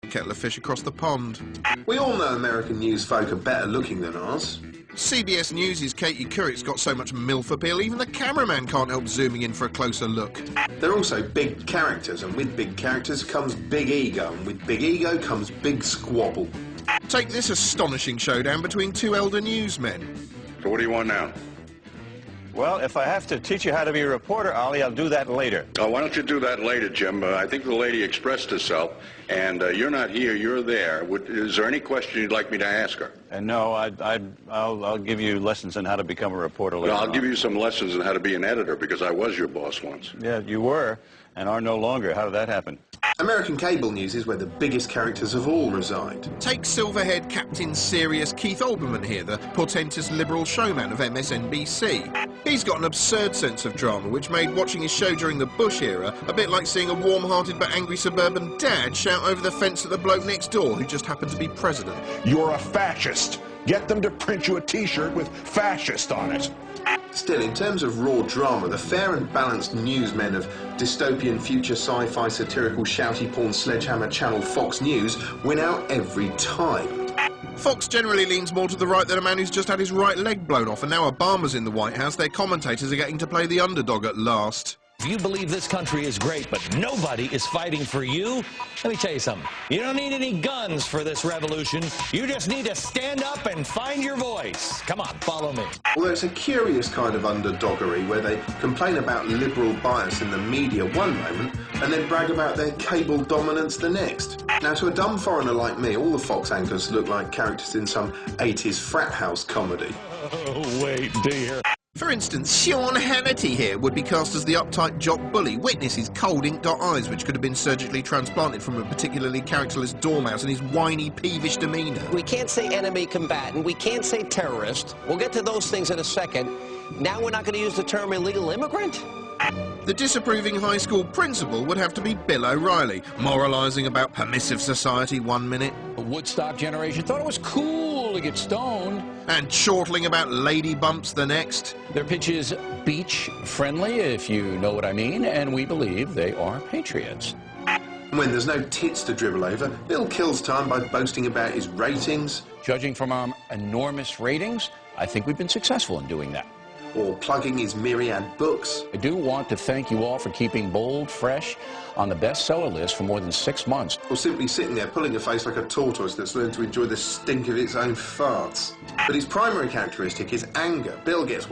kettle of fish across the pond. We all know American news folk are better looking than ours. CBS News' Katie Couric's got so much MILF appeal, even the cameraman can't help zooming in for a closer look. They're also big characters, and with big characters comes big ego, and with big ego comes big squabble. Take this astonishing showdown between two elder newsmen. So what do you want now? Well, if I have to teach you how to be a reporter, Ollie, I'll do that later. Oh, why don't you do that later, Jim? I think the lady expressed herself, and you're not here, you're there. Is there any question you'd like me to ask her? And no, I'll give you lessons on how to become a reporter later. I'll give you some lessons on how to be an editor, because I was your boss once. Yeah, you were, and are no longer. How did that happen? American cable news is where the biggest characters of all reside. Take silver-haired Captain Serious Keith Olbermann here, the portentous liberal showman of MSNBC. He's got an absurd sense of drama, which made watching his show during the Bush era a bit like seeing a warm-hearted but angry suburban dad shout over the fence at the bloke next door who just happened to be president. You're a fascist. Get them to print you a T-shirt with fascist on it. Still, in terms of raw drama, the fair and balanced newsmen of dystopian future sci-fi satirical shouty porn sledgehammer channel Fox News win out every time. Fox generally leans more to the right than a man who's just had his right leg blown off, and now Obama's in the White House, their commentators are getting to play the underdog at last. If you believe this country is great, but nobody is fighting for you, let me tell you something. You don't need any guns for this revolution. You just need to stand up and find your voice. Come on, follow me. Although it's a curious kind of underdoggery where they complain about liberal bias in the media one moment and then brag about their cable dominance the next. Now, to a dumb foreigner like me, all the Fox anchors look like characters in some 80s frat house comedy. Oh, wait, dear. For instance, Sean Hannity here would be cast as the uptight jock bully. Witness his cold ink-dot eyes, which could have been surgically transplanted from a particularly characterless dormouse, and his whiny, peevish demeanour. We can't say enemy combatant. We can't say terrorist. We'll get to those things in a second. Now we're not going to use the term illegal immigrant? The disapproving high school principal would have to be Bill O'Reilly, moralising about permissive society one minute. The Woodstock generation thought it was cool to get stoned. And chortling about lady bumps the next. Their pitch is beach-friendly, if you know what I mean, and we believe they are patriots. When there's no tits to dribble over, Bill kills time by boasting about his ratings. Judging from our enormous ratings, I think we've been successful in doing that. Or plugging his myriad books. I do want to thank you all for keeping Bold fresh on the bestseller list for more than 6 months. Or simply sitting there pulling a face like a tortoise that's learned to enjoy the stink of its own farts. But his primary characteristic is anger. Bill gets